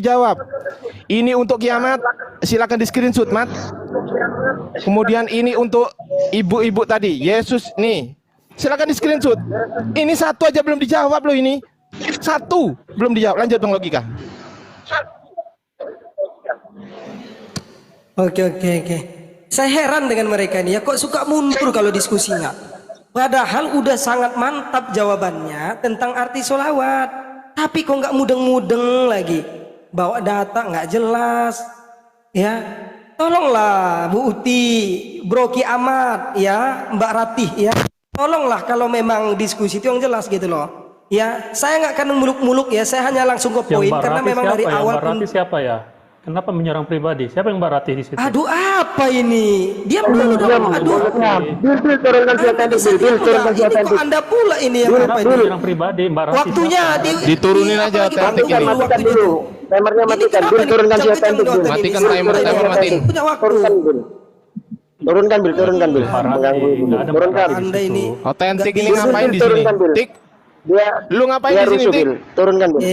dijawab. Ini untuk kiamat, silakan di screenshot, Mat. Kemudian ini untuk ibu-ibu tadi, Yesus nih, silakan di screenshot. Ini satu aja belum dijawab loh ini. Satu belum dijawab. Lanjut Bang Logika. Oke. Saya heran dengan mereka ini ya, kok suka mundur kalau diskusinya. Padahal udah sangat mantap jawabannya tentang arti sholawat, tapi kok nggak mudeng-mudeng lagi, bawa data nggak jelas, ya. Tolonglah Bu Uti, Broki Ahmad, ya, Mbak Ratih, ya. Tolonglah kalau memang diskusi itu yang jelas gitu loh. Ya, saya nggak akan muluk-muluk ya, saya hanya langsung ke poin karena memang dari awal. Mbak Ratih siapa ya? Kenapa menyerang pribadi? Siapa yang Mbak Ratih di situ? Aduh, apa ini? Diam dulu dong. Aduh. Bil turunkan sensitif, Bil turunkan sensitif. Anda pula ini yang apa ini? Menyerang pribadi, Mbak Ratih. Waktunya diturunin aja otentik ini. Matikan dulu. Timernya matikan, Bil turunkan sensitif, Bil. Matikan timer matiin. Punya waktu. Turunkan Bil, turunkan Bil. Mengganggu ini. Turunkan. Anda ini Otentik ini ngapain di sini? Tik. Lu ngapain di sini, Tik? Turunkan Bil.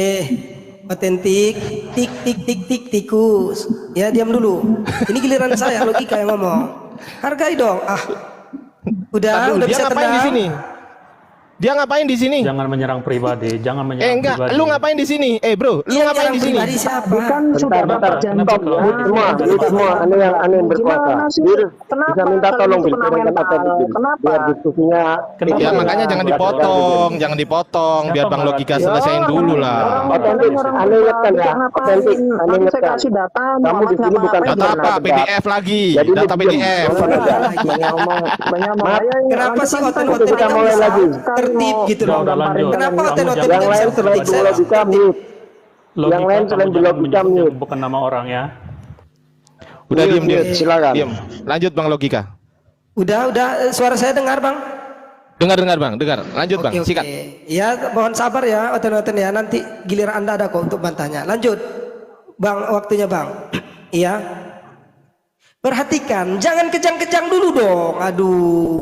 Otentik, tik tikus. Ya, diam dulu. Ini giliran saya, Logika yang ngomong. Hargai dong. Udah dia bisa ngapain di tenang. sini? Dia ngapain di sini? Jangan menyerang pribadi, jangan menyerang Enggak, pribadi. lu ngapain di sini? Bro, lu ngapain di sini? Siapa? Kan sudah dapat jantung ya. Semua aneh yang berkuasa. Bil, bisa minta tolong Bil, turunkan otentik Bil. Biar diskusinya. Ya makanya jangan dipotong, biar Bang Logika selesaiin dulu lah. Otentik, aneh ingatkan ya. Otentik, aneh ingatkan. Saya kasih data. Kamu di sini bukan Data apa? PDF lagi. Jadi Data PDF. Kenapa sih Oke, kita mulai lagi. Tertib gitu loh. Udah lanjut. Kenapa oten-oten Yang lain selain Bu Logika mute. Yang lain selain Bu Logika mute. Bukan nama orang ya. Udah diem. Silakan. Diem. Lanjut Bang Logika. Udah suara saya dengar, Bang. Dengar Bang, dengar. Lanjut Bang, sikat. Ya, mohon sabar ya, oten-oten ya. Nanti giliran Anda ada kok untuk bantahnya. Lanjut. Bang, waktunya Bang. Iya. Perhatikan, jangan kejang-kejang dulu dong. Aduh.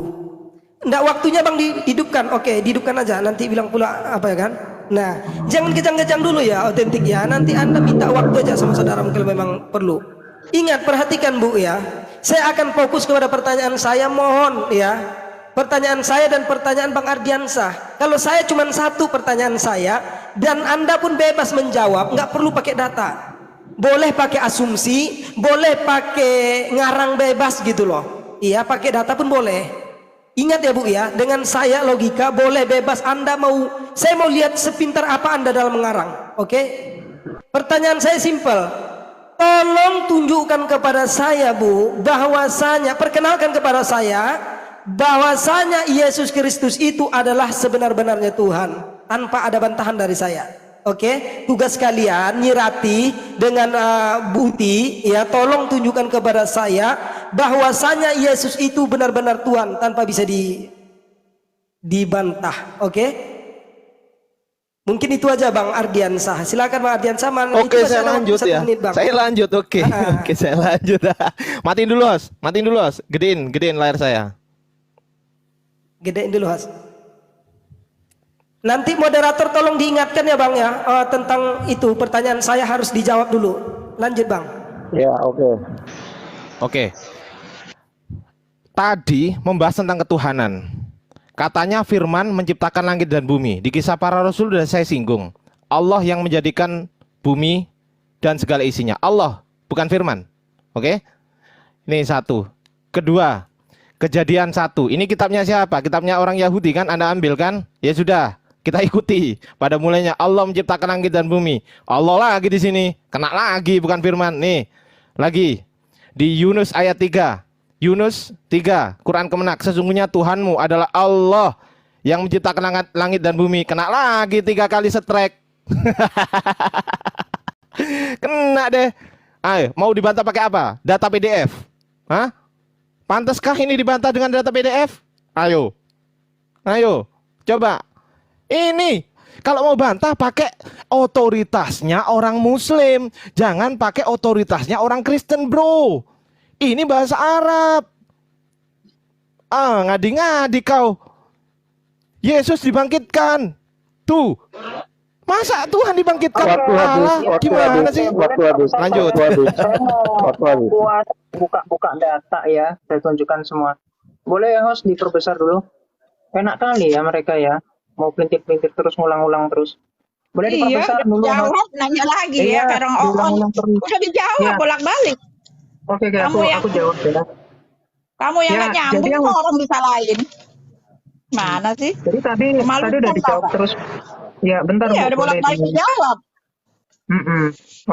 Nggak waktunya Bang dihidupkan. Oke, dihidupkan aja. Nanti bilang pula apa ya kan? Nah, jangan kejang-kejang dulu ya, otentik ya. Nanti Anda minta waktu aja sama saudara kalau memang perlu. Ingat, perhatikan Bu ya. Saya akan fokus kepada pertanyaan saya, mohon ya. Pertanyaan saya dan pertanyaan Bang Ardiansah. Kalau saya cuma satu pertanyaan saya dan Anda pun bebas menjawab, nggak perlu pakai data. Boleh pakai asumsi, boleh pakai ngarang bebas gitu loh. Iya, pakai data pun boleh. Ingat ya Bu ya, dengan saya Logika boleh bebas. Saya mau lihat sepintar apa Anda dalam mengarang. Oke? Pertanyaan saya simpel. Tolong tunjukkan kepada saya Bu, bahwasanya, perkenalkan kepada saya bahwasanya Yesus Kristus itu adalah sebenar-benarnya Tuhan, tanpa ada bantahan dari saya. Oke, tugas kalian Nyirati dengan Buti ya, tolong tunjukkan kepada saya bahwasanya Yesus itu benar-benar Tuhan tanpa bisa dibantah. Oke? Mungkin itu aja Bang Ardiansah. Silakan Bang Ardiansah. Oke, saya lanjut ya. Menit, saya lanjut. Oke, saya lanjut. Matiin dulu, Host. Gedein layar saya. Gedein dulu, Host. Nanti moderator tolong diingatkan ya Bang ya, tentang itu pertanyaan saya harus dijawab dulu. Lanjut Bang. Ya, Oke. Tadi membahas tentang ketuhanan. Katanya firman menciptakan langit dan bumi. Di kisah para rasul sudah saya singgung. Allah yang menjadikan bumi dan segala isinya. Allah, bukan firman. Oke? Ini satu. Kedua, Kejadian 1. Ini kitabnya siapa? Kitabnya orang Yahudi kan? Anda ambil kan? Ya sudah. Kita ikuti. Pada mulanya Allah menciptakan langit dan bumi. Allah lagi di sini. Kena lagi, bukan firman. Nih, lagi di Yunus ayat 3. Yunus 3, Quran Kemenak. Sesungguhnya Tuhanmu adalah Allah yang menciptakan langit dan bumi. Kena lagi 3 kali setrek. Kena deh. Ayo, mau dibantah pakai apa? Data PDF. Hah? Pantaskah ini dibantah dengan data PDF? Ayo. Coba. Ini kalau mau bantah pakai otoritasnya orang Muslim, jangan pakai otoritasnya orang Kristen, bro. Ini bahasa Arab. Ngadi-ngadi kau. Yesus dibangkitkan. Tuh. Masa Tuhan dibangkitkan? Waktu habis, Allah, waktu gimana habis, sih? waktu habis, Lanjut. waktu habis, Saya mau waktu habis. buka data ya, saya tunjukkan semua. Boleh ya host diperbesar dulu? Enak kali ya mereka ya, mau pelintir-pelintir terus, ngulang-ulang terus. Boleh Iya, diperbesar udah dulu host? jawab, nanya lagi Iya, ya, sekarang diulang-ulang terus. udah dijawab Iya. bolak-balik. Oke, Kamu yang aku jawab ya. kamu yang Ya, nggak nyambung jadi yang- kok orang bisa lain. Mana sih? Jadi tadi Kemaluan udah dijawab apa? terus. Ya, bentar Iya, udah Bu, boleh bolak-balik di. dijawab.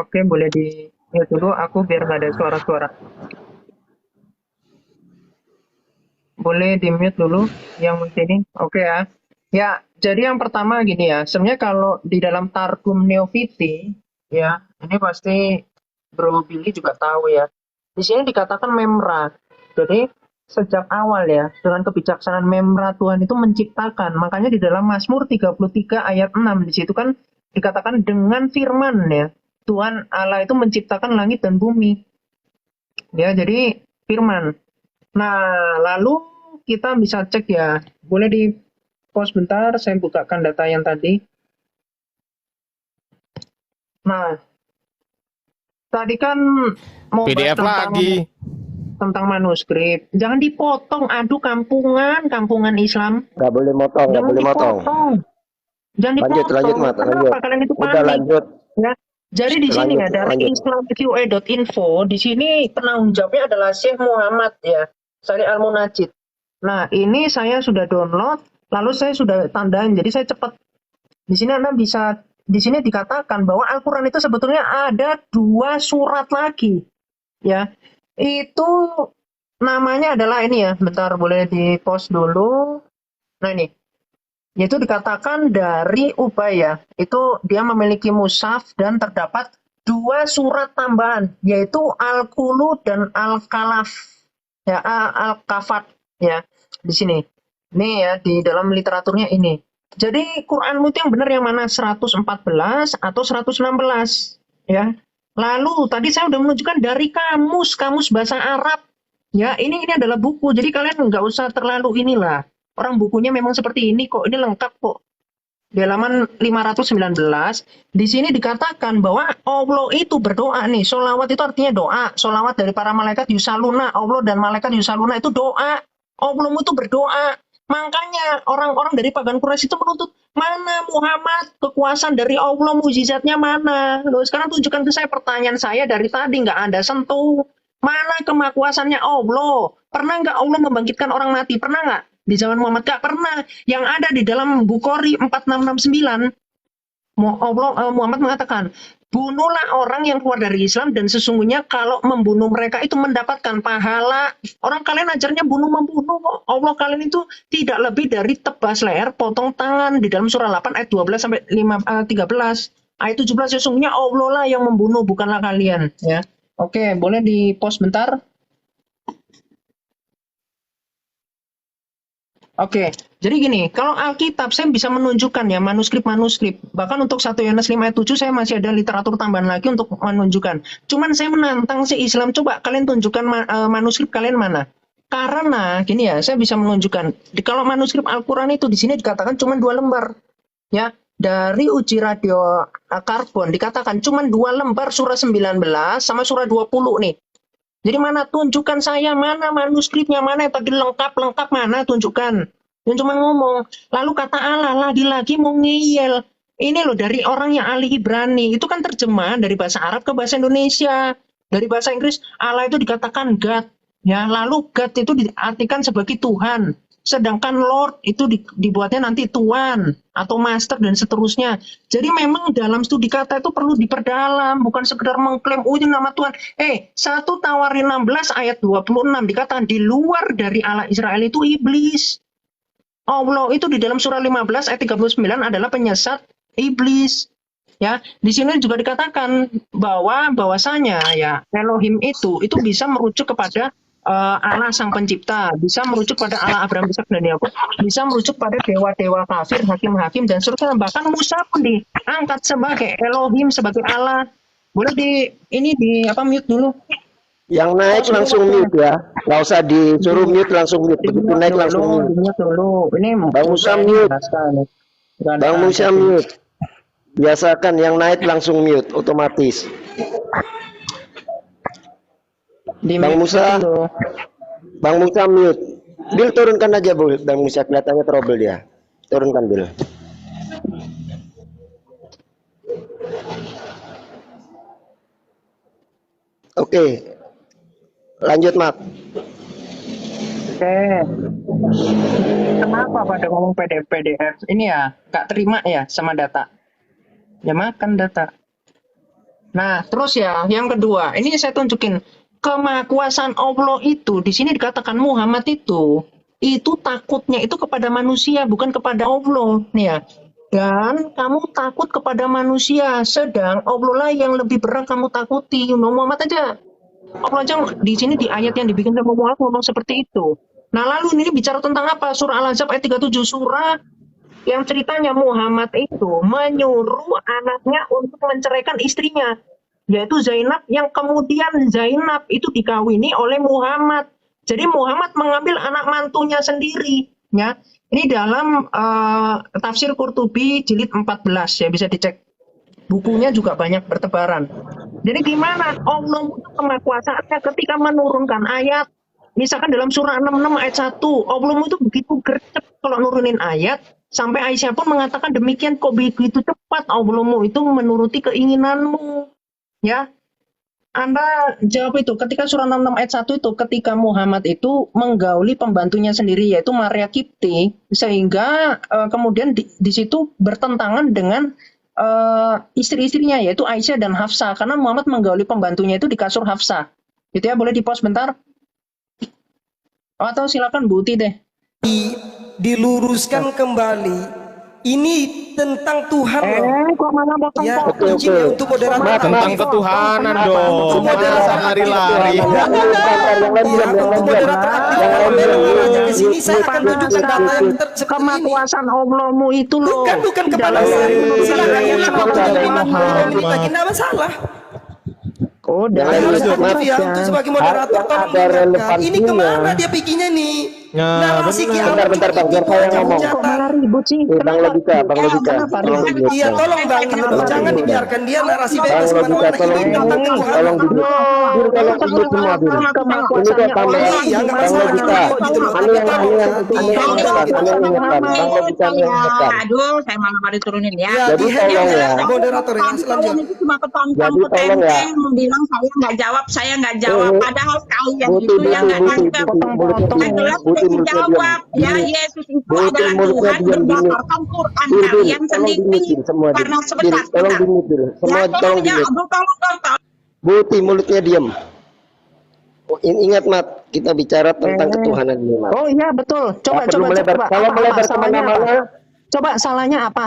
Oke, boleh di. Ya dulu aku biar nggak ada suara-suara. Boleh di mute dulu yang ini. Oke ya. Ya, jadi yang pertama gini ya. Sebenarnya kalau di dalam Targum Neofiti, ya, ini pasti Bro Billy juga tahu ya. Di sini dikatakan memra. Jadi sejak awal ya, dengan kebijaksanaan memra Tuhan itu menciptakan. Makanya di dalam Mazmur 33 ayat 6 di situ kan dikatakan dengan firman ya. Tuhan Allah itu menciptakan langit dan bumi. Ya, jadi firman. Nah, lalu kita bisa cek ya. Boleh di pause bentar, saya bukakan data yang tadi. Nah, tadi kan mau PDF bahas lagi. tentang manuskrip. Jangan dipotong, aduh kampungan Islam. Nggak boleh motong, nggak Jangan boleh motong. dipotong. Jangan Lanjut, dipotong. lanjut, Mat, Kenapa lanjut. kalian itu Udah panik? lanjut. Ya. Jadi di sini Lanjut, ya dari lanjut. islamqa.info di sini penanggung jawabnya adalah Syekh Muhammad ya, Salih Al-Munajjid. Nah, ini saya sudah download, lalu saya sudah tandain. Jadi saya cepat. Di sini Anda bisa di sini dikatakan bahwa Al-Qur'an itu sebetulnya ada 2 surat lagi. Ya. Itu namanya adalah ini ya. Bentar boleh di-post dulu. Nah, ini. Yaitu dikatakan dari Ubay ya, itu dia memiliki mushaf dan terdapat 2 surat tambahan, yaitu Al-Qulu dan Al-Kalaf, ya Al-Kafat ya di sini. Ini ya di dalam literaturnya ini. Jadi Quranmu itu yang benar yang mana 114 atau 116 ya. Lalu tadi saya udah menunjukkan dari kamus bahasa Arab. Ya, ini adalah buku. Jadi kalian nggak usah terlalu inilah. Orang bukunya memang seperti ini kok, ini lengkap kok. Di halaman 519, di sini dikatakan bahwa Allah itu berdoa nih. Sholawat itu artinya doa. Sholawat dari para malaikat yusaluna. Allah dan malaikat yusaluna itu doa. Allah itu berdoa. Makanya orang-orang dari pagan Quraisy itu menuntut, mana Muhammad, kekuasaan dari Allah, mukjizatnya mana? Loh, sekarang tunjukkan ke saya, pertanyaan saya dari tadi nggak Anda sentuh. Mana kemakuasaannya Allah? Pernah nggak Allah membangkitkan orang mati? Pernah nggak? Di zaman Muhammad nggak pernah. Yang ada di dalam Bukhari 4669, Muhammad mengatakan, bunuhlah orang yang keluar dari Islam dan sesungguhnya kalau membunuh mereka itu mendapatkan pahala. Orang kalian ajarnya bunuh-membunuh kok. Allah kalian itu tidak lebih dari tebas leher, potong tangan di dalam surah 8 ayat 12 sampai 13. Ayat 17 sesungguhnya Allah lah yang membunuh, bukanlah kalian ya. Oke, boleh di pause bentar. Oke, jadi gini, kalau Alkitab saya bisa menunjukkan ya manuskrip-manuskrip. Bahkan untuk 1 Yohanes 5 ayat 7 saya masih ada literatur tambahan lagi untuk menunjukkan. Cuman saya menantang si Islam, coba kalian tunjukkan manuskrip kalian mana. Karena gini ya, saya bisa menunjukkan. Kalau manuskrip Al-Qur'an itu di sini dikatakan cuma 2 lembar. Ya, dari uji radio karbon dikatakan cuma 2 lembar surah 19 sama surah 20 nih. Jadi mana tunjukkan saya, mana manuskripnya, mana yang tadi lengkap mana, tunjukkan. Yang cuma ngomong. Lalu kata Allah, lagi-lagi mau ngeyel. Ini loh dari orang yang ahli Ibrani. Itu kan terjemahan dari bahasa Arab ke bahasa Indonesia. Dari bahasa Inggris, Allah itu dikatakan God. Ya, lalu God itu diartikan sebagai Tuhan. Sedangkan Lord itu dibuatnya nanti Tuan atau Master dan seterusnya. Jadi memang dalam studi kata itu perlu diperdalam, bukan sekedar mengklaim, oh ini nama Tuhan. 1 Tawarin 16 ayat 26 dikatakan di luar dari Allah Israel itu iblis. Allah itu di dalam surah 15 ayat 39 adalah penyesat iblis. Ya, di sini juga dikatakan bahwasanya ya Elohim itu bisa merujuk kepada Allah sang pencipta, bisa merujuk pada Allah Abraham, Ishak dan Yakub, bisa merujuk pada dewa-dewa kafir, hakim-hakim dan seterusnya. Bahkan Musa pun diangkat sebagai Elohim, sebagai Allah. Boleh mute dulu. Yang naik langsung mute ya, nggak usah disuruh mute, langsung mute. Begitu naik langsung mute. Dulu. Ini Bang Musa mute. Bang Musa mute. Biasakan yang naik langsung mute otomatis. Bang Musa, Bang Musa mute. Bil turunkan aja Bang Musa, kelihatannya trouble dia. Turunkan Bil. Oke. Lanjut Mak. Oke. Kenapa pada ngomong PDF? Ini ya, gak terima ya sama data. Ya makan data. Nah, terus ya, yang kedua, ini saya tunjukin kemahakuasaan Allah itu di sini dikatakan Muhammad itu takutnya itu kepada manusia, bukan kepada Allah, nih ya. Dan kamu takut kepada manusia, sedang Allah lah yang lebih berat kamu takuti. Muhammad aja. Allah aja di sini di ayat yang dibikin sama Muhammad ngomong seperti itu. Nah, lalu ini bicara tentang apa? Surah Al-Ahzab ayat 37, surah yang ceritanya Muhammad itu menyuruh anaknya untuk menceraikan istrinya, yaitu Zainab, yang kemudian Zainab itu dikawini oleh Muhammad. Jadi Muhammad mengambil anak mantunya sendiri, ya. Ini dalam tafsir Qurtubi jilid 14 ya, bisa dicek. Bukunya juga banyak bertebaran. Jadi gimana Allah kemahakuasaannya ketika menurunkan ayat, misalkan dalam surah 66 ayat 1, Allah itu begitu gercep kalau nurunin ayat, sampai Aisyah pun mengatakan demikian, kok begitu cepat Allahmu itu menuruti keinginanmu. Ya, Anda jawab itu ketika surah 66 ayat 1 itu, ketika Muhammad itu menggauli pembantunya sendiri yaitu Maria Kipti, sehingga kemudian di situ bertentangan dengan istri-istrinya yaitu Aisyah dan Hafsah, karena Muhammad menggauli pembantunya itu di kasur Hafsah. Itu ya, boleh di-pause bentar. Atau silakan Buti deh. Diluruskan kembali. Ini tentang Tuhan loh. Kok malah potong Ya, potong? kunci untuk moderator. Tentang ketuhanan dong. Masa lari-lari. Ya, untuk moderator aktif ke sini saya akan tunjukkan data yang seperti ini. Kemahakuasaan Allahmu itu loh. Bukan kepada Dalam- saya. Silakan Iya, ulang waktu kepada dari Muhammad. tidak masalah. Oh, Jangan Saya harus lanjut, aktif Mas. ya untuk sebagai moderator Yang tolong ada dengarkan. Ini relevansinya. kemana dia pikirnya nih? Ya, Narasi benar. kiamat Bentar, cuma biar itu saya aja ngomong. Kok hujatan. malah ribut sih? Bang Logika, Bang Logika. Kenapa Tolong ribut? di-mute, Iya Bang. tolong bang, itu Tolong jangan di-mute, dibiarkan dia narasi Bang bebas Logika, kemana-mana. tolong Ini tentang di-mute. Tuhan. Tolong di-mute. Bir, tolong di-mute semua, Bir. Ini Kemahakuasaannya kok Allah. Iya, nggak Bang masalah. Logika. Gitu loh. Anu yang itu mengingatkan, anu yang mengingatkan. Bang Logika mengingatkan. Aduh, saya malah mau diturunin ya. Ya, Jadi di hand tolong ya. moderator ya, Kalian selanjutnya. itu cuma ketonton Jadi tolong ya. bilang saya nggak jawab. Padahal kalian Buti, itu yang nggak Buti, nangkep. Buti, mulutnya Saya diam. jelas Buti, udah mulutnya dijawab. diam. Ya, Yesus itu Buti, adalah mulutnya Tuhan diam, diam. berdasarkan Quran Bir, kalian tolong sendiri. di-mute, semua. Karena Bir, sebentar, tolong sebentar. di-mute, Bir. Semua Ya, tolong tolong ya, di-mute. aduh, tolong dong, tolong. Buti, mulutnya diam. Oh, ingat Mat, kita bicara tentang ketuhanan ini Mat. Oh iya betul. Coba Tak perlu coba melebar. coba. Kalau Apa, melebar salahnya apa? kemana-mana, Coba salahnya apa?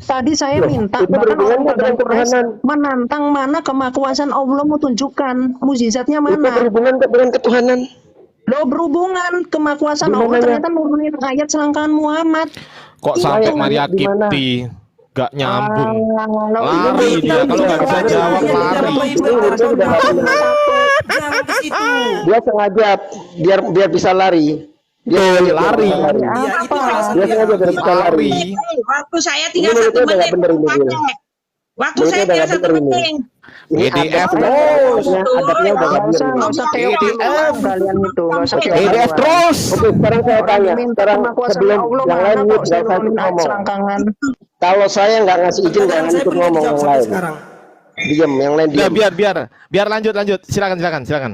Tadi saya minta itu bahkan berhubungan orang dengan Quraisy ketuhanan. menantang mana kemahakuasaan Allah mau tunjukkan, mukjizatnya itu mana? berhubungan dengan ketuhanan. Lo berhubungan kemahakuasaan Di mana Allah ya? ternyata nurunin ayat selangkangan Muhammad. Kok Itu sampai ayat Maria di mana? Kipti gak nyambung. Lari dia, kalau nggak bisa jawab, lari. Jangan ke situ. Dia sengaja biar bisa lari. Dia sengaja lari. biar bisa lari. Iya, itu alasan Dia dia. sengaja biar bisa lari. Lari. Waktu saya tinggal Ini 1 mulutnya udah menit. nggak bener ini, Bil. Waktu Mulutnya saya udah tinggal nggak 1 bener ini. menit. Ini EDF adabnya, terus. adabnya udah nggak bener Nggak ini. usah teori EDF. kalian itu, nggak usah teori. EDF terus. Oke, sekarang saya Orang tanya. diminta Sekarang kemahakuasaan sebelum Allah yang mana lain kok mute, saya nggak usah nurunin ayat ngomong. selangkangan. Kalau saya nggak ngasih izin, Pertanyaan jangan saya ikut belum ngomong dijawab yang sampai lain. sekarang. Diam, yang lain Udah, diam. biar lanjut. Silakan.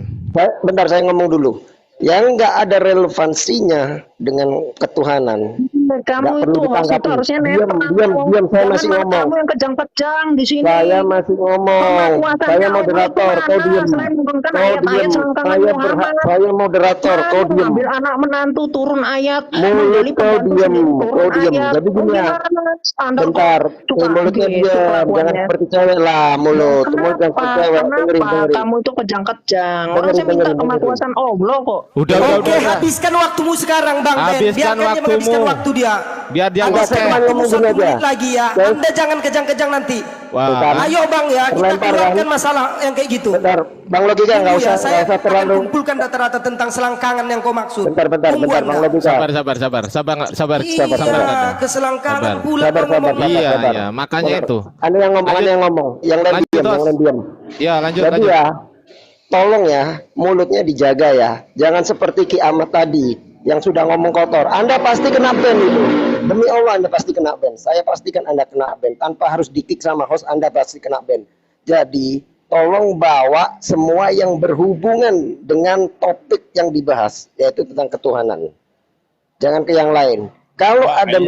Bentar, saya ngomong dulu. Yang nggak ada relevansinya dengan ketuhanan. Kamu Nggak perlu itu host itu ditanggapi. harusnya Diam, netral. diam, saya Jangan masih malah ngomong. kamu yang kejang-kejang di sini. Saya masih ngomong. Kemahakuasaannya Saya Allah moderator, itu kau mana? diam. Selain menurunkan Kau ayat-ayat diam. selangkangan Saya Muhammad. saya moderator, kau Kamu diam. ambil anak menantu turun ayat, Mulut menggali kau pembantu diam, sendiri kau turun diam. ayat. Jadi gini ya. Gimana standar Bentar, kok suka mulutnya gitu diam. Jangan kelakuannya. seperti cewek lah, mulut. Mulut jangan seperti cewek. Dengerin. Kenapa kamu itu kejang-kejang? Orang saya minta Dengerin. kemahakuasaan Allah kok. Udah. Oke, habiskan waktumu sekarang. Bang Ben, Habiskan biarkan dia menghabiskan waktumu. waktu dia. Biar dia Enggak, ngoceh. saya cuma ngomong 1 gini aja. menit lagi ya. Saya- Anda jangan kejang-kejang nanti. Wah, Ayo Bang ya, kita Terlempar, keluarkan Bang. masalah yang kayak gitu. Bentar, Bang Logika nggak Tunggu usah ya, saya nggak usah terlalu. akan kumpulkan data-data tentang selangkangan yang kau maksud. Bentar, Tunggu Bang Anda. Logika. sabar. Iya, Kata. keselangkangan Sabar. pula Sabar, kau ngomong. Iya, sabar. iya, makanya itu. Anda yang ngomong, Lanjut. Anda yang ngomong. Yang lain Lanjut, diam, Bos. yang lain diam. Ya, lanjut. Jadi ya, tolong ya, mulutnya dijaga ya. Jangan seperti Ki Ahmad tadi yang sudah ngomong kotor. Anda pasti kena ban itu. Demi Allah Anda pasti kena ban. Saya pastikan Anda kena ban. Tanpa harus di-kick sama host, Anda pasti kena ban. Jadi, tolong bawa semua yang berhubungan dengan topik yang dibahas, yaitu tentang ketuhanan. Jangan ke yang lain. Kalau ada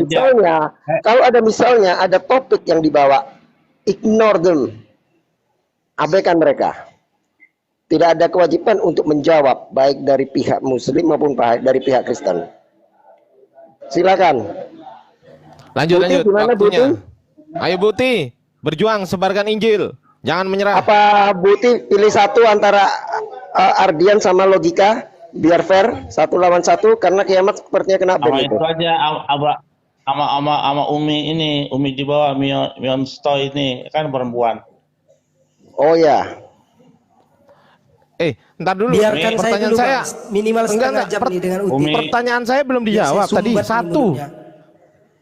misalnya ada topik yang dibawa, ignore them. Abaikan mereka. Tidak ada kewajiban untuk menjawab baik dari pihak Muslim maupun dari pihak Kristen. Silakan. Lanjut, Buti, gimana, waktunya. Buti? Ayo Buti, berjuang sebarkan Injil. Jangan menyerah. Apa Buti pilih satu antara Ardian sama Logika biar fair 1 lawan 1 karena Kiamat sepertinya kena ban Sama itu. itu aja sama Umi ini, Umi di bawah Mion Stoy ini kan perempuan. Oh ya. Ntar dulu. Biarkan saya Pertanyaan dulu saya. Bang. Minimal setengah jam nih dengan Uti. Umi. Pertanyaan saya belum Biar dijawab saya tadi. sumbat nih Satu. mulutnya.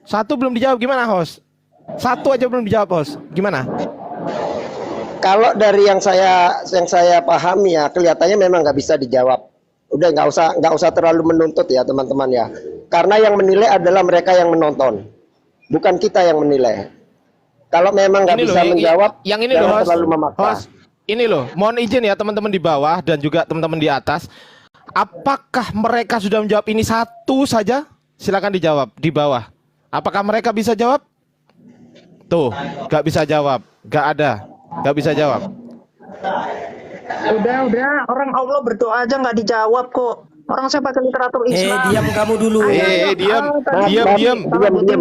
Satu belum dijawab. Gimana, host? Satu aja belum dijawab, host. Gimana? Kalau dari yang saya pahami ya, kelihatannya memang nggak bisa dijawab. Udah nggak usah terlalu menuntut ya teman-teman ya. Karena yang menilai adalah mereka yang menonton, bukan kita yang menilai. Kalau memang nggak Ini bisa loh, menjawab, yang ini jangan loh, host. terlalu memaksa. Host, ini loh, mohon izin ya teman-teman di bawah dan juga teman-teman di atas. Apakah mereka sudah menjawab ini satu saja? Silakan dijawab di bawah. Apakah mereka bisa jawab? Tuh, nggak bisa jawab. Nggak ada. Nggak bisa jawab. Udah, orang Allah berdoa aja nggak dijawab kok. Orang saya pakai literatur Islam. Diam kamu dulu. Diam. Diam. Mute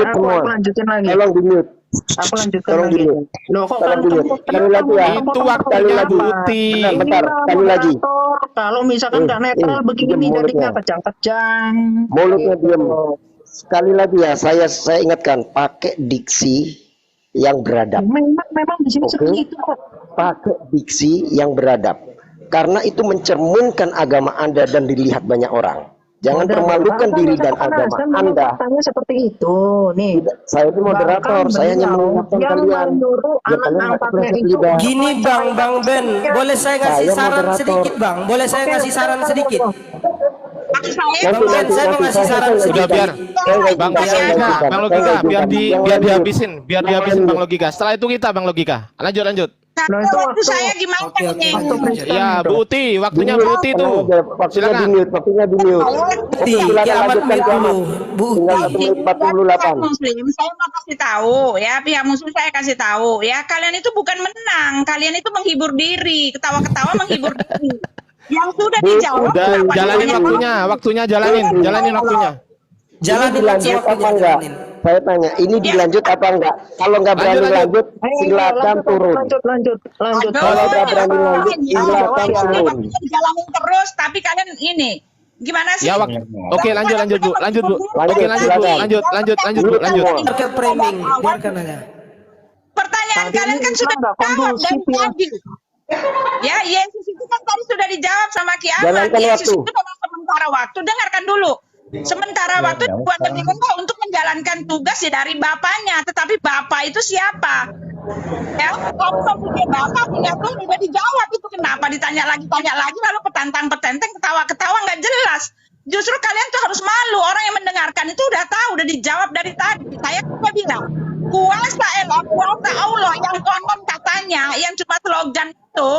semua. Aku lanjutin lagi. Tolong di mute. Aku lanjutkan Tolong lagi. di-mute. Loh, kok Tolong di-mute. Sekali lagi ya. Itu Sekali waktunya lagi. Putih. Bentar, sekali lagi. Kalau misalkan nggak netral begini diam mulutnya. jadinya kejang-kejang. Mulutnya diam. Sekali lagi ya, saya ingatkan, pakai diksi yang beradab. Memang di sini Oke. seperti itu kok. Pakai diksi yang beradab. Karena itu mencerminkan agama Anda dan dilihat banyak orang. Jangan Udah, permalukan bahkan diri dan misalkan agama Azan memang Anda. faktanya seperti itu nih. Saya itu moderator, saya hanya mengingatkan yang kalian. menyuruh Biar anak kalian nggak angkatnya terpleset itu lidah. Gini Bang Ben, boleh saya ngasih Saya saran moderator. sedikit Bang? Boleh saya ngasih saran sedikit? Saya Bang Ben, saya mau ngasih saran Udah sedikit. biar Bang Logika, biar dihabisin Bang Logika. Setelah itu kita Bang Logika. Lanjut. Loh, itu waktu saya gimana Oke. nih? Waktu Kristen Ya, itu. Bu Uti, waktunya Bu Uti itu. Waktunya Silakan. di mute, waktunya di mute. Uti, Silakan Kiamat lanjutkan, mute dulu. Kiamat. Bu Tinggal Uti. 1 menit Pihak 48. Muslim, saya mau kasih tahu ya, pihak Muslim saya kasih tahu ya, kalian itu bukan menang, kalian itu menghibur diri, ketawa-ketawa menghibur diri. Yang sudah dijawab. Udah kenapa jalanin ditanya? waktunya, jalanin waktunya. Jalanin Ini dilanjut waktunya, apa enggak? jalanin. Saya tanya, ini dilanjut apa enggak? Kalau enggak berani Lanjut. lanjut, Ayo, silakan turun. Lanjut. Aduh, Kalau nggak berani lanjut, ya, silakan ini turun. waktunya dijalanin terus, tapi kalian ini gimana sih? Ya, oke, lanjut Bu. Lanjut Bu. Oke, lanjut Bu. Silakan. Lanjut Bu, lanjut. Biarkan framing, biarkan aja. Pertanyaan Tadi kalian kan ini sudah nggak dijawab kondusif, dari ya. tadi. Ya, Yesus itu kan tadi sudah dijawab sama Ki Ahmad. Jalankan Yesus waktu. itu memang sementara waktu. Dengarkan dulu. Sementara waktu dibuat lebih rendah untuk menjalankan tugas ya dari bapaknya. Tetapi bapak itu siapa? Ya, kalau punya bapak, punya Tuhan juga dijawab itu. Kenapa ditanya lagi lalu petantang-petenteng, ketawa-ketawa nggak jelas. Justru kalian tuh harus malu. Orang yang mendengarkan itu udah tahu, udah dijawab dari tadi. Saya juga bilang, kuasa Allah yang konon katanya, yang cuma slogan itu,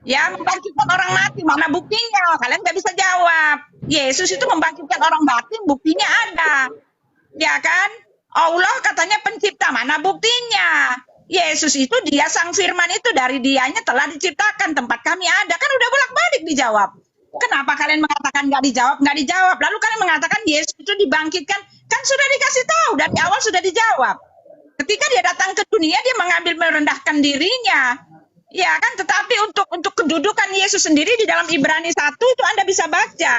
ya membangkitkan orang mati. Mana buktinya? Kalian nggak bisa jawab. Yesus itu membangkitkan orang mati, buktinya ada. Ya kan? Allah katanya pencipta, mana buktinya? Yesus itu dia sang firman itu, dari dianya telah diciptakan, tempat kami ada. Kan udah bolak-balik dijawab. Kenapa kalian mengatakan nggak dijawab? Nggak dijawab. Lalu kalian mengatakan Yesus itu dibangkitkan. Kan sudah dikasih tahu, dari awal sudah dijawab. Ketika dia datang ke dunia, dia mengambil merendahkan dirinya. Ya kan, tetapi untuk kedudukan Yesus sendiri di dalam Ibrani 1 itu Anda bisa baca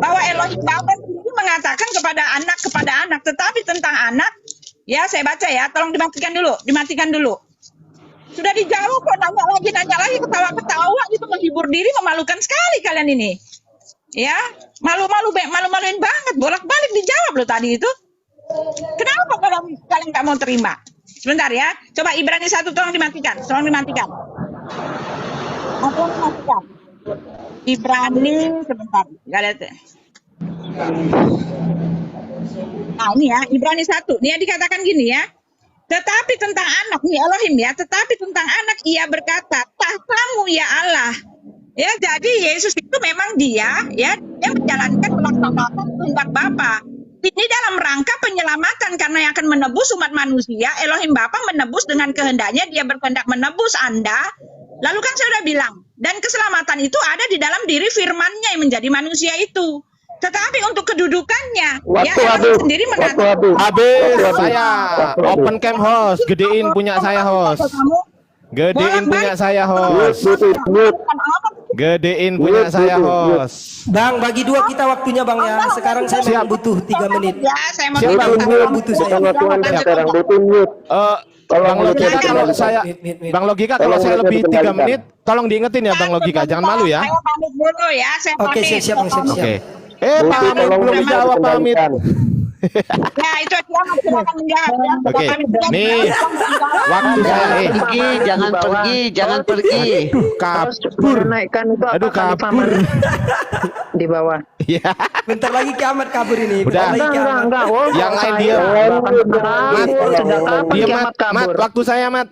bahwa Elohim Bapa sendiri mengatakan kepada anak, tetapi tentang anak, ya saya baca ya, tolong dimatikan dulu. Sudah dijawab kok, nanya lagi, ketawa-ketawa itu menghibur diri, memalukan sekali kalian ini. Ya, malu-maluin banget, bolak-balik dijawab loh tadi itu. Kenapa kalian nggak mau terima? Sebentar ya, coba Ibrani 1 tolong dimatikan. Ibrani sebentar, nggak ada. Nah ini ya, Ibrani 1, ini dikatakan gini ya. Tetapi tentang anak, nih Elohim ya, tetapi tentang anak ia berkata, tahtamu ya Allah. Ya, jadi Yesus itu memang dia menjalankan melaksanakan kehendak Bapa. Ini dalam rangka penyelamatan karena yang akan menebus umat manusia, Elohim Bapa menebus dengan kehendaknya, dia berkehendak menebus Anda. Lalu kan saya udah bilang, dan keselamatan itu ada di dalam diri firman-Nya yang menjadi manusia itu. Tetapi untuk kedudukannya, Elohim sendiri mengatakan, Habis saya open cam host, gedein punya saya host. Gedein punya saya host. Gedein punya saya host. Bang, bagi 2 kita waktunya Bang ya. Sekarang saya memang butuh 3 menit. Ya, saya mau Siapa bilang, yang butuh saya? Sekarang butuh mute. Bang Logika kalau saya Bang Logika kalau saya lebih 3 menit, tolong diingetin ya Bang Logika, jangan malu ya. Saya pamit dulu ya, saya Oke, pamit. siap. Oke. Pamit belum dijawab pamit. Ya, itu dia silakan menjawab. Ya. Oke. Pamit. Nih, waktu saya jangan pergi. kabur. Naikkan itu apa? Aduh, Khalifah kabur. Malik di bawah. Iya. Bentar lagi kiamat kabur ini. Udah. Bentar lagi kiamat. Enggak. Oh, Yang lain saya diam. akan kabur. Sejak kapan Dia kiamat Mat, kabur? waktu saya Mat.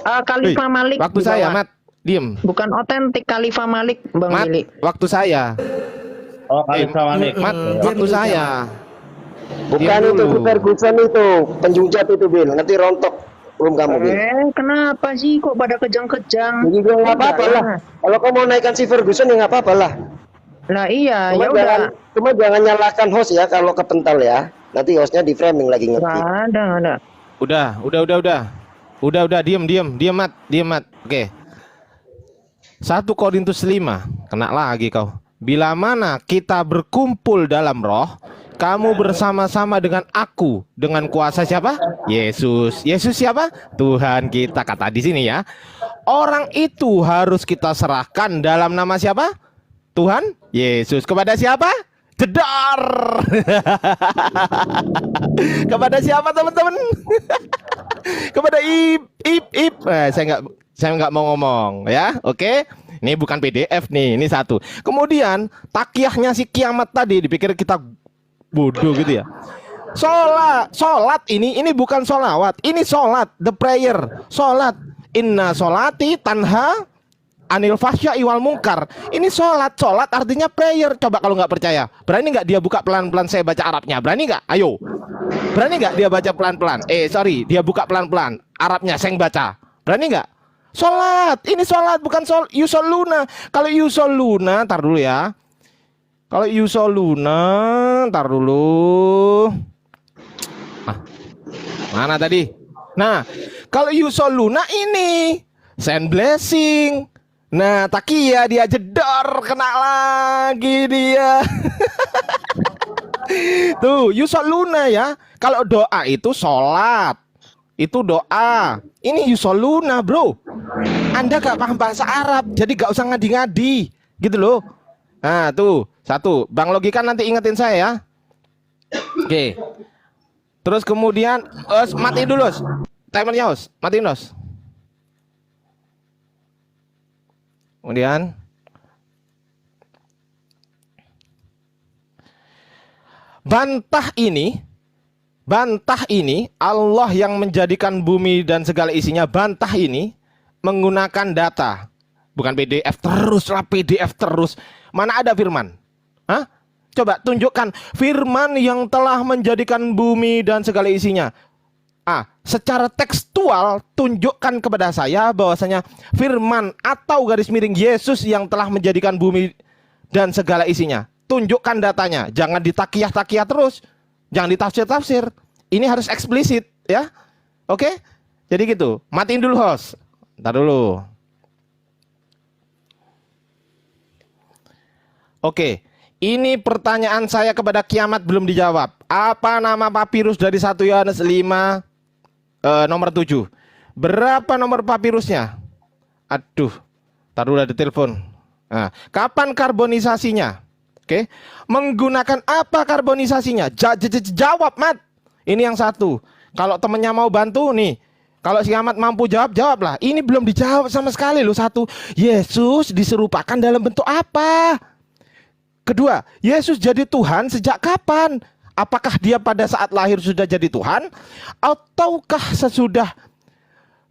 Khalifah Malik Waktu di saya bawah. Mat. Diem. Bukan otentik Khalifah Malik, Bang Mat, Willy. waktu saya. Oh, Khalifah Malik. Mat, waktu saya. Bukan Diam itu dulu. Ferguson itu, penjujat itu Bil. Nanti rontok belum kamu Bil. Kenapa sih kok pada kejang-kejang? Jadi gue nggak apa-apa lah. Kalau kamu mau naikkan si Ferguson ya nggak apa-apa lah. Lah iya, Cuma ya udah. cuma jangan nyalakan host ya kalau kepental ya. Nanti hostnya di framing lagi ngetik. Nggak ada. Udah, diam Mat. Oke. 1 Korintus 5, kena lagi kau. Bila mana kita berkumpul dalam roh, kamu bersama-sama dengan aku, dengan kuasa siapa? Yesus. Yesus siapa? Tuhan kita, kata di sini ya. Orang itu harus kita serahkan dalam nama siapa? Tuhan Yesus. Kepada siapa? Jedar. Kepada siapa teman-teman? Kepada ip. Saya nggak mau ngomong ya. Oke. Ini bukan PDF nih, ini 1. Kemudian takiyahnya si kiamat tadi dipikir kita bodoh gitu ya. Solat ini bukan solawat, ini solat, the prayer, solat. Inna solati tanha anil fahsya'i wal munkar. Ini solat artinya prayer. Coba kalau nggak percaya, berani nggak dia buka pelan-pelan saya baca Arabnya? Berani nggak? Ayo, berani nggak dia baca pelan-pelan? Dia buka pelan-pelan Arabnya, saya baca. Berani nggak? Solat, ini solat bukan yusoluna. Kalau yusoluna, tar dulu ya. Kalau yusoluna, tar dulu. Mana tadi? Nah, kalau yusoluna ini send blessing. Nah, takia dia jedor, kena lagi dia. Tuh, yusoluna ya. Kalau doa itu solat, itu doa. Ini yusoluna, bro. Anda gak paham bahasa Arab, jadi gak usah ngadi-ngadi, gitu loh. Nah, tuh 1. Bang Logika nanti ingetin saya ya. Oke. Terus kemudian, matiin dulu, timernya, matiin, Kemudian bantah ini Allah yang menjadikan bumi dan segala isinya. Bantah ini menggunakan data, bukan PDF terus. Mana ada firman? Hah? Coba tunjukkan firman yang telah menjadikan bumi dan segala isinya. Secara tekstual tunjukkan kepada saya bahwasanya firman atau garis miring Yesus yang telah menjadikan bumi dan segala isinya. Tunjukkan datanya, jangan ditakiyah-takiyah terus, jangan ditafsir-tafsir. Ini harus eksplisit ya. Oke? Jadi gitu. Matiin dulu host. Ntar dulu. Oke. Ini pertanyaan saya kepada kiamat belum dijawab. Apa nama papirus dari 1 Yohanes 5 nomor 7? Berapa nomor papirusnya? Aduh, taruhlah di telepon. Nah, kapan karbonisasinya? Oke, menggunakan apa karbonisasinya? Jawab, Mat. Ini yang satu. Kalau temennya mau bantu nih, kalau si Ahmad mampu jawab, jawablah. Ini belum dijawab sama sekali loh. Satu, Yesus diserupakan dalam bentuk apa? Kedua, Yesus jadi Tuhan sejak kapan? Apakah dia pada saat lahir sudah jadi Tuhan? Ataukah sesudah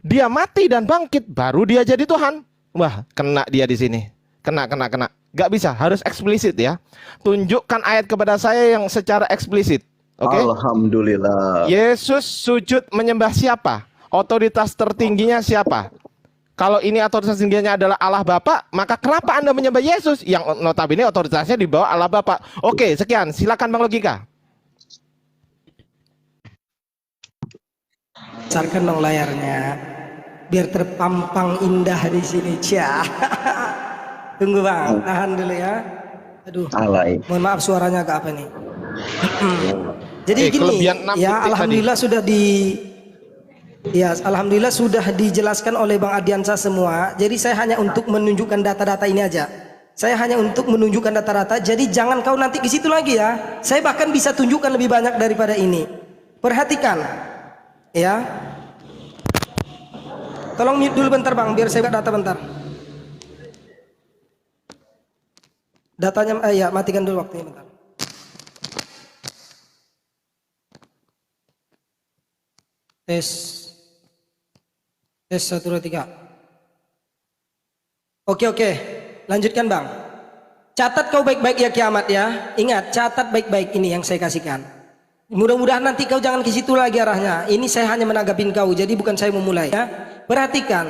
dia mati dan bangkit baru dia jadi Tuhan? Wah, kena dia di sini. Kena. Gak bisa, harus eksplisit ya. Tunjukkan ayat kepada saya yang secara eksplisit. Oke? Alhamdulillah. Yesus sujud menyembah siapa? Otoritas tertingginya siapa? Kalau ini otoritas tingginya adalah Allah Bapa, maka kenapa Anda menyembah Yesus yang notabene otoritasnya di bawah Allah Bapa? Oke, sekian. Silakan Bang Logika. Besarkan dong layarnya biar terpampang indah di sini. Cia. Tunggu Bang, tahan dulu ya. Aduh. Alay. Mohon maaf suaranya agak apa nih. Jadi gini, kelebihan 6 ya detik alhamdulillah tadi. sudah alhamdulillah sudah dijelaskan oleh Bang Ardiansa semua. Jadi saya hanya untuk menunjukkan data-data ini aja. Saya hanya untuk menunjukkan data-data. Jadi jangan kau nanti ke situ lagi ya. Saya bahkan bisa tunjukkan lebih banyak daripada ini. Perhatikan. Ya. Tolong mute dulu bentar Bang, biar saya buka data bentar. Datanya ya, matikan dulu waktunya bentar. Tes 1 2 3. Oke, lanjutkan Bang. Catat kau baik-baik ya kiamat ya. Ingat, catat baik-baik ini yang saya kasihkan. Mudah-mudahan nanti kau jangan ke situ lagi arahnya. Ini saya hanya menanggapin kau, jadi bukan saya memulai ya. Perhatikan,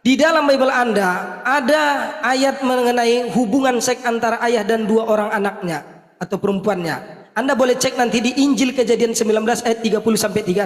di dalam Bible Anda ada ayat mengenai hubungan seks antara ayah dan 2 orang anaknya atau perempuannya. Anda boleh cek nanti di Injil Kejadian 19 ayat 30 sampai 36.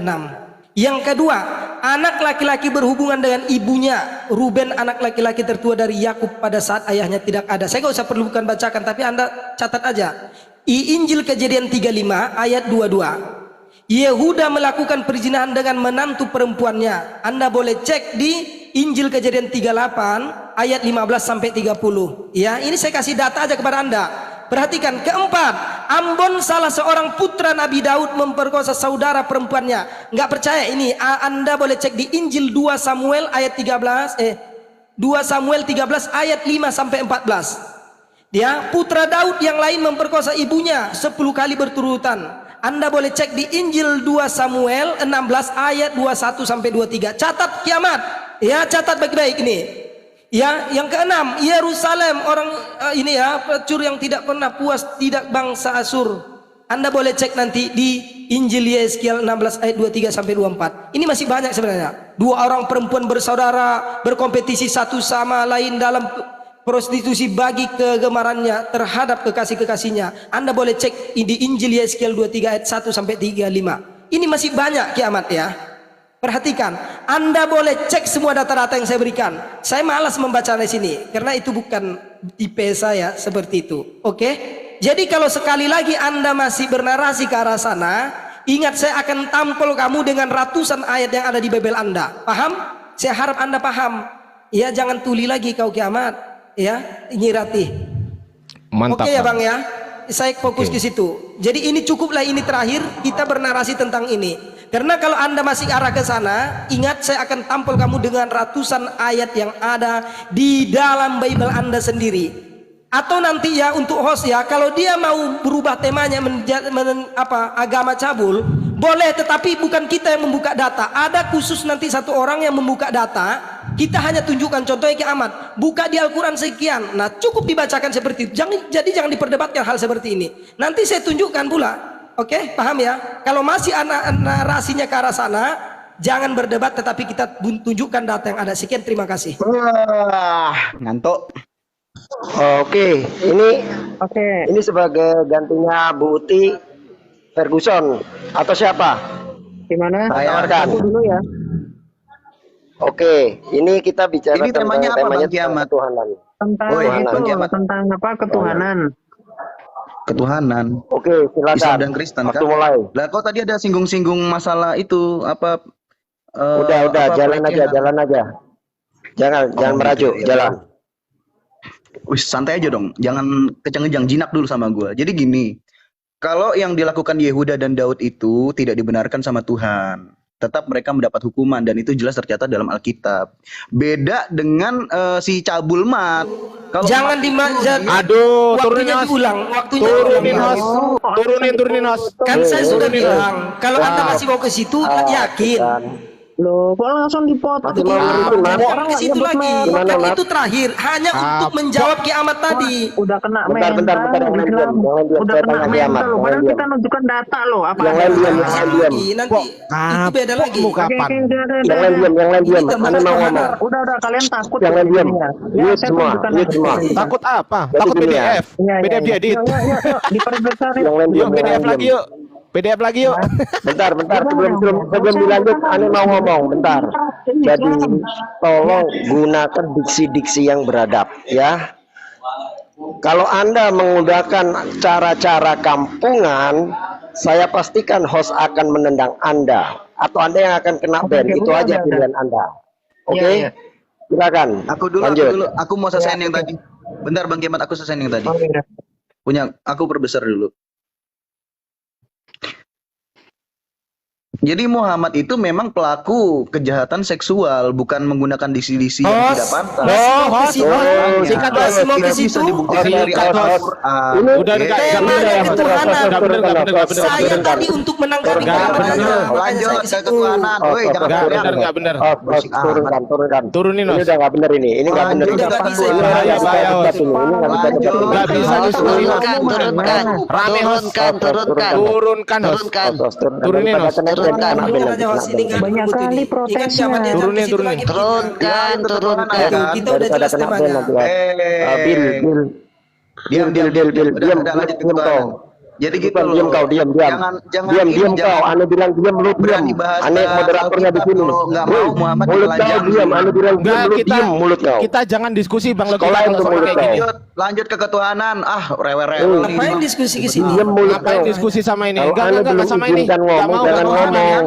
Yang kedua, anak laki-laki berhubungan dengan ibunya. Ruben anak laki-laki tertua dari Yakub pada saat ayahnya tidak ada. Saya nggak usah perlukan bacakan, tapi Anda catat aja. Di Injil Kejadian 35 ayat 22. Yehuda melakukan perzinahan dengan menantu perempuannya. Anda boleh cek di Injil Kejadian 38 ayat 15 sampai 30. Ya, ini saya kasih data aja kepada Anda. Perhatikan, keempat, Ambon salah seorang putra Nabi Daud memperkosa saudara perempuannya. Nggak percaya ini, Anda boleh cek di Injil 2 Samuel ayat 2 Samuel 13 ayat 5 sampai 14. Dia putra Daud yang lain memperkosa ibunya 10 kali berturutan. Anda boleh cek di Injil 2 Samuel 16 ayat 21 sampai 23. Catat kiamat. Ya, catat baik-baik ini. Ya, yang keenam, Yerusalem orang ini ya, pelacur yang tidak pernah puas, tidak bangsa Asur. Anda boleh cek nanti di Injil Yeskiel 16 ayat 23 sampai 24. Ini masih banyak sebenarnya. 2 orang perempuan bersaudara berkompetisi satu sama lain dalam prostitusi bagi kegemarannya terhadap kekasih-kekasihnya. Anda boleh cek di Injil Yeskiel 23 ayat 1 sampai 35. Ini masih banyak kiamat ya. Perhatikan, Anda boleh cek semua data-data yang saya berikan. Saya malas membaca di sini karena itu bukan IP saya seperti itu. Oke? Jadi kalau sekali lagi Anda masih bernarasi ke arah sana, ingat saya akan tampol kamu dengan ratusan ayat yang ada di Bible Anda. Paham? Saya harap Anda paham. Ya, jangan tuli lagi kau kiamat. Ya, nyirati. Mantap. Oke ya Bang ya. Saya fokus ke situ. Jadi ini cukuplah, ini terakhir kita bernarasi tentang ini. Karena kalau Anda masih arah ke sana, ingat saya akan tampol kamu dengan ratusan ayat yang ada di dalam Bible Anda sendiri. Atau nanti ya untuk host ya, kalau dia mau berubah temanya agama cabul, boleh, tetapi bukan kita yang membuka data. Ada khusus nanti satu orang yang membuka data. Kita hanya tunjukkan contohnya kiamat. Buka di Al-Quran sekian. Nah, cukup dibacakan seperti itu. Jadi jangan diperdebatkan hal seperti ini. Nanti saya tunjukkan pula. Oke, paham ya? Kalau masih narasinya ke arah sana, jangan berdebat, tetapi kita tunjukkan data yang ada. Sekian, terima kasih. Wah, ngantuk. Oke, ini sebagai gantinya Bu Uti Ferguson atau siapa? Gimana? Saya Aku dulu ya. Oke, ini kita bicara Ini temanya apa, Bang tentang Kiamat? ketuhanan. Tentang Oh, itu, kiamat. tentang apa? Ketuhanan. ketuhanan. Oke, Islam silakan. dan Kristen Waktu kan. mulai. Lah kok tadi ada singgung-singgung masalah itu apa? Udah, apa jalan aja, pelecehan? jalan aja. Jangan merajuk, ya. jalan. Wih, santai aja dong. Jangan kejang-kejang, jinak dulu sama gua. Jadi gini, kalau yang dilakukan Yehuda dan Daud itu tidak dibenarkan sama Tuhan, tetap mereka mendapat hukuman dan itu jelas tercatat dalam Alkitab. Beda dengan si Cabul Mat. Kalau Jangan dimanjat. Aduh, Waktunya turunin diulang, waktunya turunin diulang. host, turunin host. Kan saya sudah Turunin, bilang, kalau Anda masih mau ke situ, yakin. Loh, kok langsung dipotong? Masih mau ngikutin, Mas? Jangan ke situ lagi. Gimana, Kan Mas? itu terakhir, hanya untuk menjawab kiamat tadi. Udah kena Bentar, mental, yang lain Islam. diam, Udah saya kena tanya kiamat, mental loh. yang Padahal lain kita nunjukkan data loh. Apa Yang ada. lain diam, Siap lagi, nanti itu beda lagi. Mau kapan? Yang lain diam, Ini termasuk Anda mau ngomong. Udah kalian takut. Yang lain diam. jadinya. Mute saya semua, tunjukkan mute aja. semua. Takut apa? Jadi Takut gini ya. PDF. Iya, iya, PDF iya. diedit. Yuk, diperbesar Yang lain Yuk diam, yang PDF lain lagi diam. yuk. PDF lagi yuk. Bentar, sebelum dilanjut, Ane mau ngomong, bentar. Jadi, tolong gunakan diksi-diksi yang beradab, ya. Kalau Anda menggunakan cara-cara kampungan, saya pastikan host akan menendang Anda. Atau Anda yang akan kena ban, itu aja pilihan Anda. Oke? Iya, iya. Silakan. Aku dulu, lanjut. aku mau selesaiin yang tadi. Bentar Bang Kiamat, aku selesaiin yang tadi. Oh, iya. Punya aku perbesar dulu. Jadi Muhammad itu memang pelaku kejahatan seksual, bukan menggunakan diksi-diksi yang tidak pantas. Sikat Ya, host. tidak bisa dibuktikan dari Sikat, host. Al-Quran. Udah Oke. enggak Temanya ketuhanan. bener. Saya tadi untuk menanggapi Nggak kiamat bener. aja. Makanya Lanjut saya ke ke situ. ketuhanan. Woi, jangan Nggak teriak. bener, nggak bener. Turunkan. Turunin Ini host. udah nggak bener ini. Ini nggak bener. Lanjut Ini ke nggak bisa. ketuhanan. Bahaya, bahaya, Ini nggak bisa Lanjut. debat ini. Nggak bisa diskusi host. Turunkan. Rame host. Turunkan. Turunkan host. Turunin host. Turunkan. Turunkan aja host, ini nggak Banyak ribut kali ini. protesnya. Ingat kiamatnya jangan Turunin, ke situ turunin. lagi. Turunkan. Aduh, kita udah Daripada jelas kena ban temanya. nanti, ya. Bill. Diam, Diam. Udah, lanjut ke ketuhanan. Jadi gitu loh. Diam kau, diam. Jangan Diam kau. Ane bilang diam, lu diam. berani bahas Ane moderatornya di sini. Kalau nggak mau Muhammad Mulut kau telanjang. diam. Ane bilang diam, Enggak, lu kita diam mulut kau. kita jangan diskusi Bang Logika Sekolah kalau itu soal mulut kayak gini. Lanjut ke ketuhanan. Rewel-rewel. Ngapain diskusi ke sini? Diam mulut Ngapain kau. diskusi sama ini? Kalau Ane belum sama ini. izinkan Nggak ngomong, mau, jangan nggak mau. ngomong.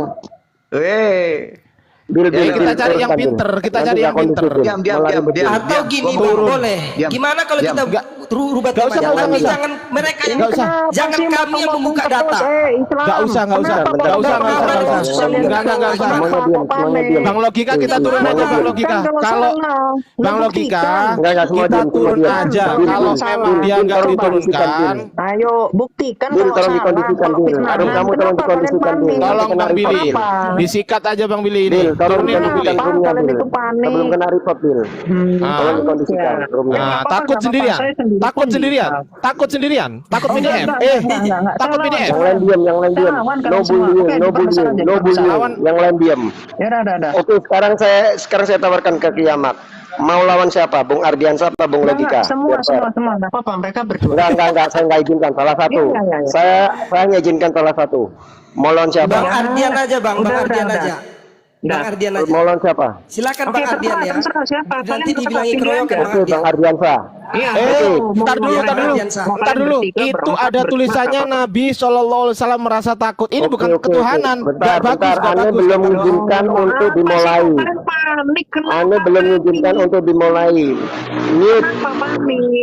Bil, Ya, kita cari yang pinter, kita cari yang pinter. Diam. Atau gini Bang, Turun. boleh. Diam. Gimana kalau Diam. kita rubah Nggak usah, temanya? nggak Tapi usah. jangan mereka yang Nggak usah. jangan kami yang membuka data. Nggak usah. Nggak usah. Bang Logika kita turun aja Bang Logika. Kalau Bang Logika Enggak, semua kita diam, semua turun diam. aja. Bil, Kalau Bil, memang Bil, dia Bil, nggak tolong diturunkan, Ayo buktikan Bil, kalau tolong salah. dikondisikan, Kalau Bil. fitnah. Aduh, kamu tolong Kenapa kalian dikondisikan, Bil. panik? tolong Bang Billy. Kenapa? Disikat aja Bang Billy ini. Bil, tolong Turunin Bang Billy. dikondisikan roomnya, Kalian Bil. itu panik. Sebelum kena report, Bil. Ah. Tolong dikondisikan Ya. roomnya. Nah, Apa-apa, takut nggak apa-apa, sendirian. saya sendiri Takut pun sendirian. bisa. Takut sendirian. Takut Oh, PDF. enggak. Takut Saya PDF. Yang lain diam, yang lain diam. lawan No kalian semua. bullying, Oke, no diperbesar bullying, aja, no diperbesar. bullying. Lawan. Yang lain diam. Ya udah. Oke, sekarang saya tawarkan ke kiamat. Mau lawan siapa? Bung Ardiansa apa Bung Logika? Semua. Biar fair. Enggak apa-apa, mereka berdua. Enggak, saya enggak izinkan salah satu. Iya. Saya hanya izinkan salah satu. Mau lawan siapa? Bang Ardian aja Bang, Bang Udah. Ardian aja. Bang Ardian aja. Mau lawan siapa? Silakan Oke, Bang Ardian ya. terserah siapa. Nanti Kalian dibilangi tetap keroyokan Bang Oke, Ardian. Bang Ardiansa. Iya. Ntar dulu. Ntar dulu. Itu ada tulisannya Nabi SAW merasa takut. Ini bukan ketuhanan. Bentar, Nggak bagus, nggak Ane bagus. belum mengizinkan untuk dimulai. Panik. Ane belum mengizinkan untuk dimulai. Mute,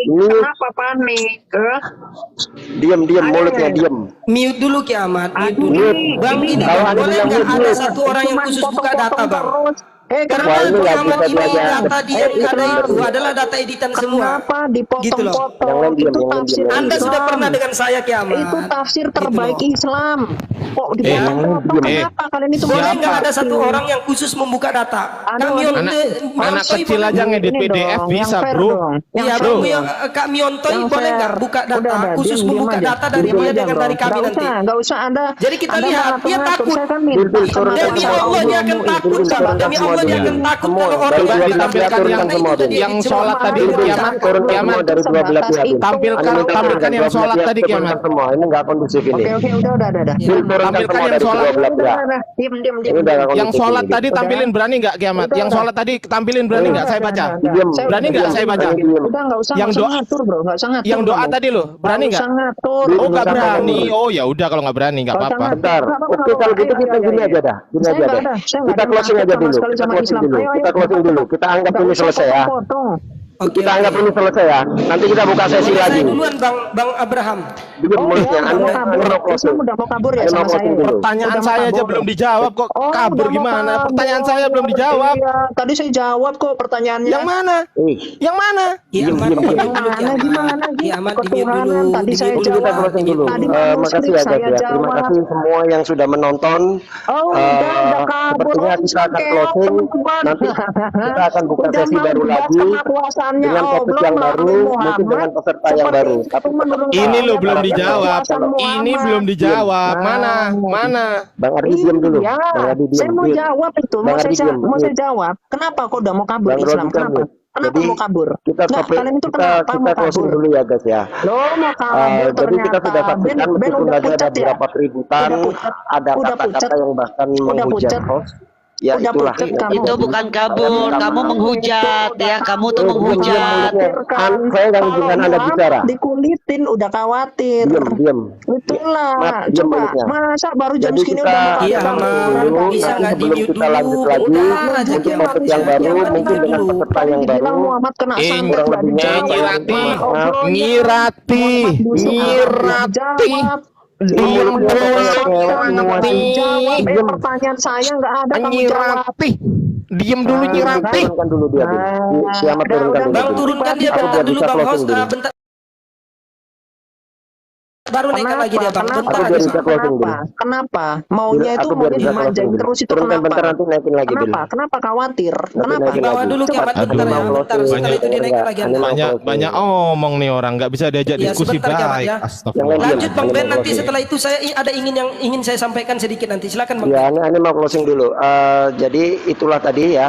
Kenapa panik? diam mulutnya diam. Mute dulu kiamat. Mute dulu. Mute. Bang ini Kalau Ane boleh bilang nggak mute, ada mute. satu orang yang khusus buka data Bang? Wah, Karena ini nggak kiamat bisa ini diajak. data dia yang ada itu adalah data editan semua. Kenapa Gitu loh. dipotong-potong? Yang lain diam, Itu yang lain tafsir diam. Anda sudah Islam. pernah dengan saya kiamat. Itu tafsir terbaik Gitu loh. Islam. Kok Eh, dipotong-potong? Kenapa kalian itu Boleh berapa? nggak ada satu orang yang khusus membuka data? Kamion Anak kecil aja ngedit Ini PDF dong, bisa yang fair bro. dong. Yang Iya fair Bang, dong. Kak Miontoy Yang boleh fair. nggak buka data? Udah, Khusus diem membuka aja. data dari Diem dia aja, dengan bro. dari kami nanti. Nggak usah Anda. Jadi kita Anda lihat, malah dia ngatur. takut. Saya kan minta Bil, turun, sama Demi turun, Allah dia akan takut turun, Bang. turun, Demi semua Allah dia akan takut Semua kalau dari orang dua belah pihak ditampilkan turunkan yang- semua, Bin. yang sholat tadi Bin, Bin, kiamat, turunkan kiamat. semua dari dua belah pihak, Bin. Tampilkan- Ini minta tampilkan turunkan yang dua belah sholat pihak, tadi, turunkan kiamat. semua. Ini nggak kondusif ini. Oke, udah. Bin, turunkan Tampilkan semua yang dari sholat. dua belah pihak. Diam. Ini udah nggak Yang kondusif sholat ini, tadi Bin. tampilin berani nggak kiamat? Udah, Yang udah. sholat tadi tampilin berani nggak? Saya baca. Diam. Berani nggak saya baca? Diam. Udah nggak usah Yang doa- ngatur bro, nggak usah ngatur. Yang doa kamu. tadi loh, berani Nggak nggak? usah ngatur. Oh nggak Bukan berani. ngatur. Oh ya udah kalau nggak berani nggak Nggak usah apa-apa. ngatur. Bentar. Oke, kalau gitu kita gini aja dah. Gini Saya aja nggak deh. ada. Saya nggak Kita ada closing takut aja sama dulu. sekali Kita sama closing Islam. dulu. Ayo, Kita closing dulu. Kita anggap Nggak ini usah selesai ya. potong-potong. Oke, Kita anggap ini selesai ya. Nanti kita buka sesi Boleh lagi. saya duluan Bang Abraham. Dulu Oh mulutnya. ya, udah mau kabur. Anu mau closing. Islam udah mau kabur ya Anu mau sama saya. closing ya? dulu. Pertanyaan Udah mau saya aja kabur. belum dijawab kok Oh, kabur udah mau gimana? kabur. Pertanyaan saya belum dijawab. Iya, tadi saya jawab kok pertanyaannya. Yang mana? Yang mana? Kiamat Diam, diam diam. dulu, Gimana? Kiamat diam Ketuhanan dulu. tadi saya Dulu jawab. kita closing dulu. Tadi Makasih manuskrip ya guys saya ya. Terima jawab. kasih semua yang sudah menonton. Oh, udah kabur. Sepertinya kita akan closing. Nanti kita akan buka sesi baru lagi dengan topik yang baru, mungkin dengan peserta yang baru. Tapi Ini lo belum dijawab. Ini belum dijawab. Mana? Mana? Bang Ardi diam dulu. Iya, Bang Ardi diam. saya mau diam. jawab itu, Bang Ardi diam. mau saya jawab. Kenapa kok udah mau kabur Bang Islam? Rodi diam, Kenapa? diam. Kenapa Jadi mau kabur? kita Nggak, topik kalian itu kita kenapa mau closing kabur? dulu ya guys ya. Lo mau kabur Jadi kita ternyata. sudah saksikan Ben meskipun udah tadi ada pucat ya? beberapa keributan, Udah pucat. ada Udah kata-kata pucat. yang bahkan Udah menghujat pucat. host. Ya Udah itulah. pucat kamu. Itu bukan kabur, kamu menghujat ya, kamu tuh menghujat. Saya nggak izinkan Anda bicara. Dikulitin udah khawatir. Diam. Itulah. Mas, diam Coba mulutnya. masa baru jam Jadi segini kita udah mau Iya, kabur? Mas. Bisa nanti nggak sebelum di-mute kita lanjut dulu? lagi Udah aja, untuk kiamat. topik yang baru, Kiamat mungkin dengan dulu. peserta yang baru. Dibilang Muhammad kena Kurang santet nggak lebihnya dijawab. Ngirati. maaf. Ngirati. Ngirati. Diam Ngirati. Jawab pertanyaan saya nggak ada kamu jawab. Nyirati. Diem dulu Nyirati. Turunkan dulu dia, Bin. Kiamat turunkan dulu. Bang Bin. turunkan dia Aku bentar biar dulu bisa Bang closing host. dulu. Bentar. Baru naikkan lagi dia Bang. Kenapa? Bentar Aku biar aja. bisa closing dulu. Kenapa? Maunya itu Aku biar maunya bisa dimanjain closing terus dulu. itu Turunkan kenapa? bentar, nanti naikin lagi, Bin. Kenapa khawatir? Nanti Kenapa? naikin Di bawah lagi. dulu kiamat Aduh, bentar ya. mau Bentar. closing. Setelah itu dia naik Enggak, lagi ini Anda. mau Banyak closing. banyak omong nih orang, nggak bisa diajak Iya, diskusi sebentar, Kiamat, baik. ya. Astagfirullah. Lanjut Bang Ben, Ini nanti mau setelah itu saya ada yang ingin saya sampaikan sedikit nanti. Silakan Bang. Ya, ini mau closing dulu. Jadi itulah tadi ya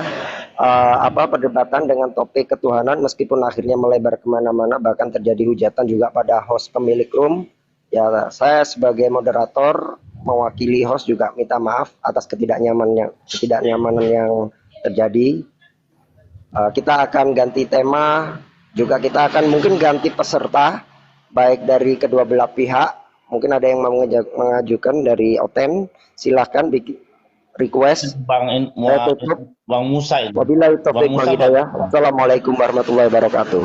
perdebatan dengan topik ketuhanan, meskipun akhirnya melebar kemana-mana, bahkan terjadi hujatan juga pada host pemilik room. Ya, saya sebagai moderator mewakili host juga minta maaf atas ketidaknyamanan yang terjadi. Kita akan ganti tema, juga kita akan mungkin ganti peserta, baik dari kedua belah pihak. Mungkin ada yang mau mengajukan dari Oten, silahkan bikin request. Bang Musa ini. Wabillahi taufiq wal hidayah. Assalamualaikum warahmatullahi wabarakatuh.